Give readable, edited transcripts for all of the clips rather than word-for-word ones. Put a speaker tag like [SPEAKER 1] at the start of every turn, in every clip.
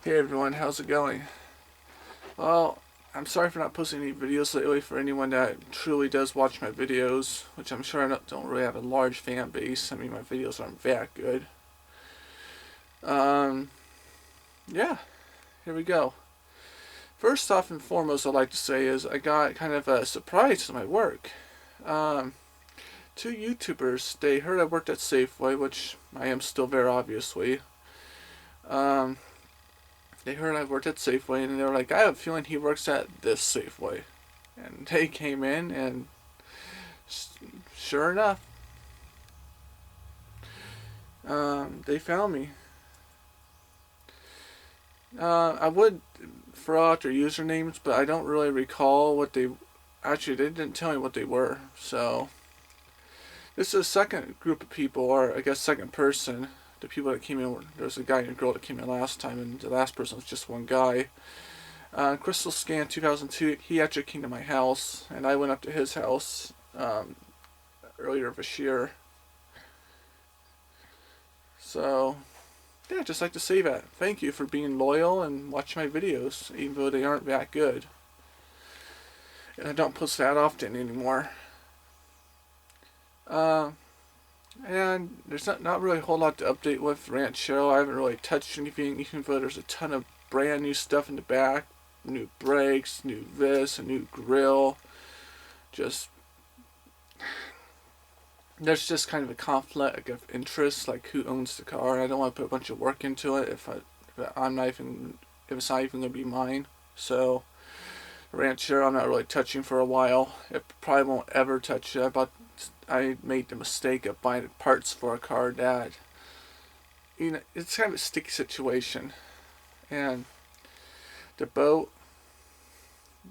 [SPEAKER 1] Hey everyone, how's it going? Well, I'm sorry for not posting any videos lately for anyone that truly does watch my videos, which I'm sure I don't really have a large fan base. I mean, my videos aren't that good. Um, yeah, here we go. First off and foremost, I'd like to say is I got kind of a surprise to my work. Um, Two YouTubers, they heard I worked at Safeway, which I am still very obviously. Um, they heard I worked at Safeway and they were like, I have a feeling he works at this Safeway. And they came in, and sure enough, they found me. I would throw out their usernames, but I don't really recall what they. Actually, they didn't tell me what they were. So this is a second group of people, or I guess second person. The people that came in, there was a guy and a girl that came in last time, and the last person was just one guy. Crystal Scan 2002, he actually came to my house, and I went up to his house earlier this year. So, yeah, just like to say that. Thank you for being loyal and watching my videos, even though they aren't that good. And I don't post that often anymore. Uh, and there's not really a whole lot to update with Ranchero. I haven't really touched anything, even though there's a ton of brand new stuff in the back. New brakes, new this, a new grill. Just there's just kind of a conflict of interest, like who owns the car. And I don't want to put a bunch of work into it if I'm not even if it's not even gonna be mine. So Rancher, I'm not really touching for a while. It probably won't ever touch it. I made the mistake of buying parts for a car that it's kind of a sticky situation, and the boat.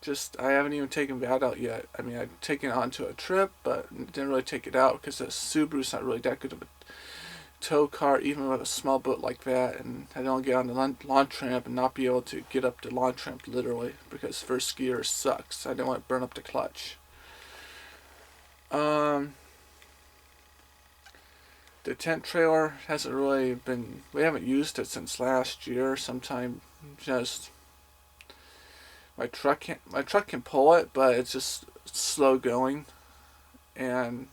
[SPEAKER 1] Just I haven't even taken that out yet. I mean, I've taken it onto a trip, but didn't really take it out because the Subaru's not really that good of a tow car, even with a small boat like that. And I don't get on the launch ramp and not be able to get up the launch ramp literally because first gear sucks. I don't want to burn up the clutch. Um, the tent trailer hasn't really been. We haven't used it since last year. Sometime just my truck can pull it, but it's just slow going, and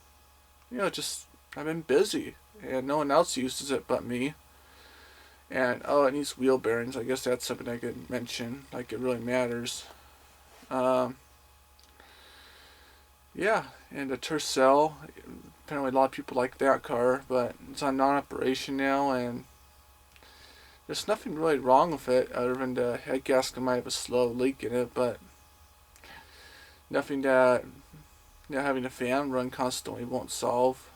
[SPEAKER 1] just I've been busy, and no one else uses it but me. And oh, it needs wheel bearings. I guess that's something I could mention. Like it really matters. Um, yeah, and the Tercel. Apparently, a lot of people like that car, but it's on non-operation now, and there's nothing really wrong with it other than the head gasket might have a slow leak in it, but nothing that having a fan run constantly won't solve.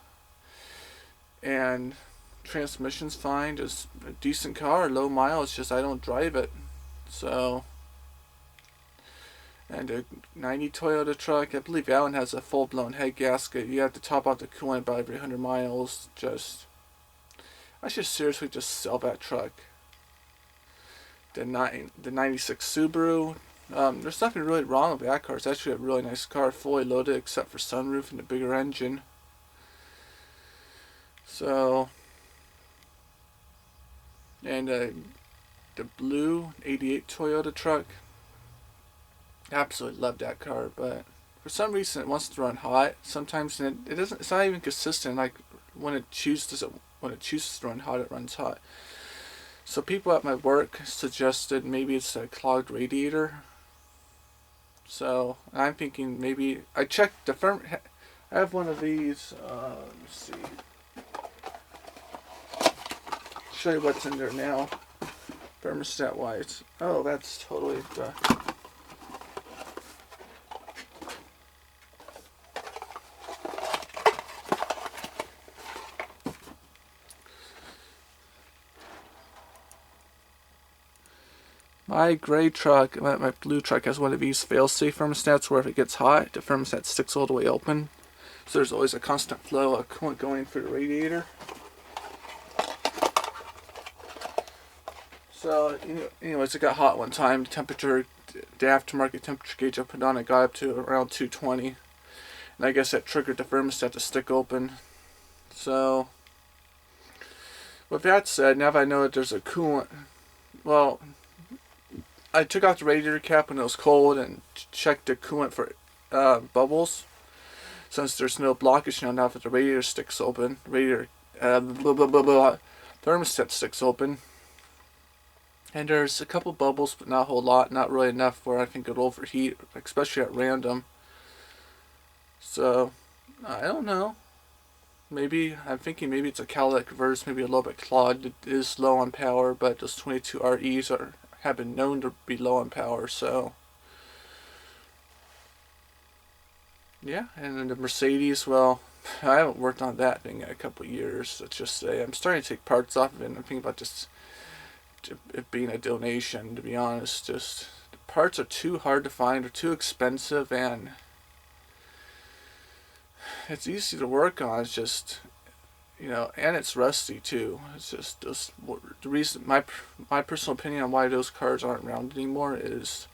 [SPEAKER 1] And transmission's fine, just a decent car, low miles, just I don't drive it. So, and a 90 Toyota truck, I believe that one has a full blown head gasket. You have to top out the coolant about every 100 miles. I should seriously just sell that truck. The 96 Subaru, there's nothing really wrong with that car. It's actually a really nice car, fully loaded except for sunroof and a bigger engine. So, and the blue 88 Toyota truck, absolutely love that car, but for some reason it wants to run hot. Sometimes it doesn't. It's not even consistent. Like when it chooses to run hot, it runs hot. So people at my work suggested maybe it's a clogged radiator. So I'm thinking maybe I checked the firm. I have one of these. Let's see. Show you what's in there now. Thermostat wise. Oh, that's totally the. My gray truck, my blue truck has one of these fail-safe thermostats where if it gets hot, the thermostat sticks all the way open. So there's always a constant flow of coolant going through the radiator. So, anyways, it got hot one time. The aftermarket temperature gauge I put on, it got up to around 220. And I guess that triggered the thermostat to stick open. So, with that said, now that I know that there's a coolant, well, I took out the radiator cap when it was cold and checked the coolant for bubbles. Since there's no blockage now that the radiator sticks open, thermostat sticks open, and there's a couple bubbles, but not a whole lot, not really enough where I think it'll overheat, especially at random. So I don't know. Maybe I'm thinking maybe it's a catalytic converter, maybe a little bit clogged. It is low on power, but those 22 REs have been known to be low on power, so. Yeah, and then the Mercedes, well, I haven't worked on that thing in a couple of years. Let's just say I'm starting to take parts off of it, and I'm thinking about just it being a donation, to be honest. Just the parts are too hard to find, or too expensive, and it's easy to work on. It's just, and it's rusty too. It's just the reason, my personal opinion on why those cars aren't around anymore is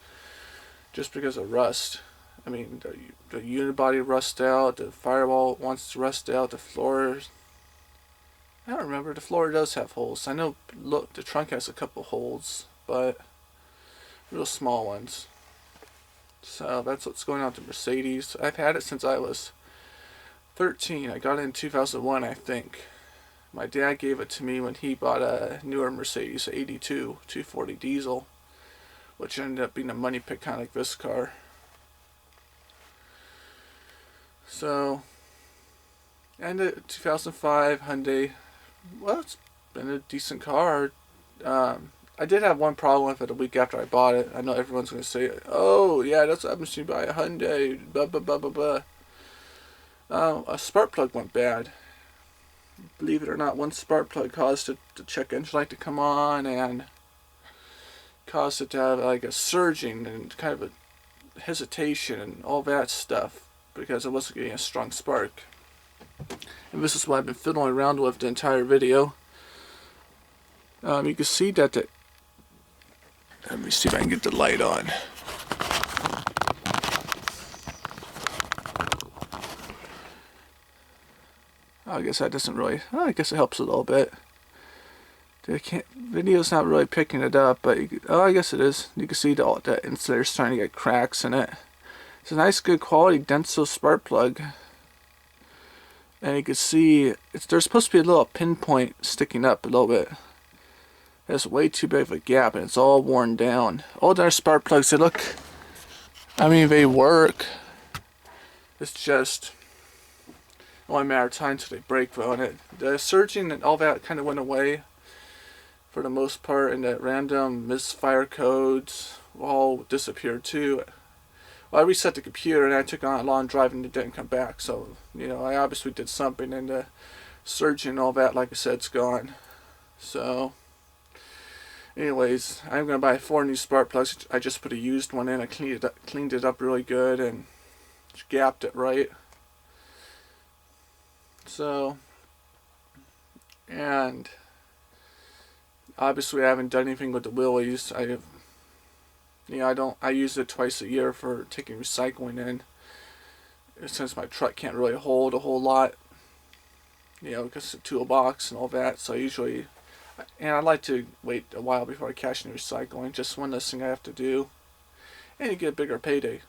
[SPEAKER 1] just because of rust. I mean, the unibody rust out, the firewall wants to rust out, the floor, I don't remember, the floor does have holes. I know, look, the trunk has a couple holes, but real small ones. So that's what's going on with the Mercedes. I've had it since I was 13. I got it in 2001, I think. My dad gave it to me when he bought a newer Mercedes, 82 240 diesel, which ended up being a money pit, kind of like this car. So, and a 2005 Hyundai, well, it's been a decent car. I did have one problem with it a week after I bought it. I know everyone's going to say, oh, yeah, that's what happens when you buy a Hyundai, blah, blah, blah, blah, blah. A spark plug went bad. Believe it or not, one spark plug caused the check engine light to come on and caused it to have like a surging and kind of a hesitation and all that stuff, because I wasn't getting a strong spark. And this is what I've been fiddling around with the entire video. You can see that let me see if I can get the light on. I guess that doesn't really, I guess it helps a little bit. Video's not really picking it up, but I guess it is. You can see the insulator's starting to get cracks in it. It's a nice, good quality Denso spark plug. And you can see, there's supposed to be a little pinpoint sticking up a little bit. There's way too big of a gap, and it's all worn down. All the other spark plugs, they work. It's just only a matter of time until they break, though. And the surging and all that kind of went away for the most part, and the random misfire codes all disappeared too. Well, I reset the computer and I took on a long drive and it didn't come back. So, I obviously did something, and the surging and all that, like I said, it's gone. So, anyways, I'm going to buy 4 new spark plugs. I just put a used one in. I cleaned it up really good and gapped it right. So, and obviously I haven't done anything with the wheelies. I use it twice a year for taking recycling in, since my truck can't really hold a whole lot, because it's a toolbox and all that. So I like to wait a while before I cash in recycling, just one less thing I have to do, and you get a bigger payday.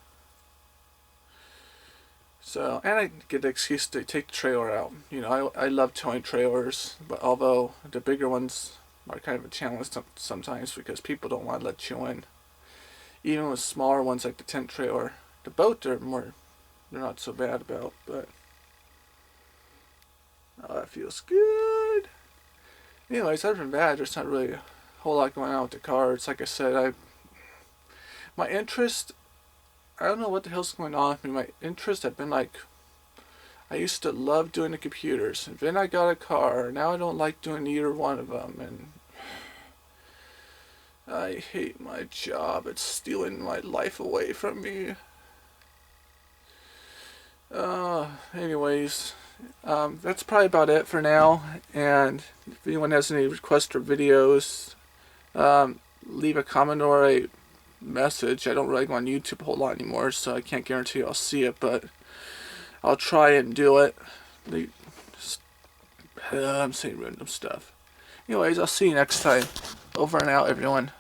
[SPEAKER 1] So, and I get the excuse to take the trailer out. I love towing trailers, but although the bigger ones are kind of a challenge sometimes because people don't want to let you in. Even with smaller ones like the tent trailer, the boat they're not so bad about, but that feels good. Anyways, other than that, there's not really a whole lot going on with the cars. Like I said, my interest, I don't know what the hell's going on with me. My interest have been I used to love doing the computers, and then I got a car. Now I don't like doing either one of them, and I hate my job. It's stealing my life away from me. Anyways, that's probably about it for now. And if anyone has any requests for videos, leave a comment or a message. I don't really go on YouTube a whole lot anymore, so I can't guarantee I'll see it, but I'll try and do it. I'm saying random stuff. Anyways, I'll see you next time. Over and out, everyone.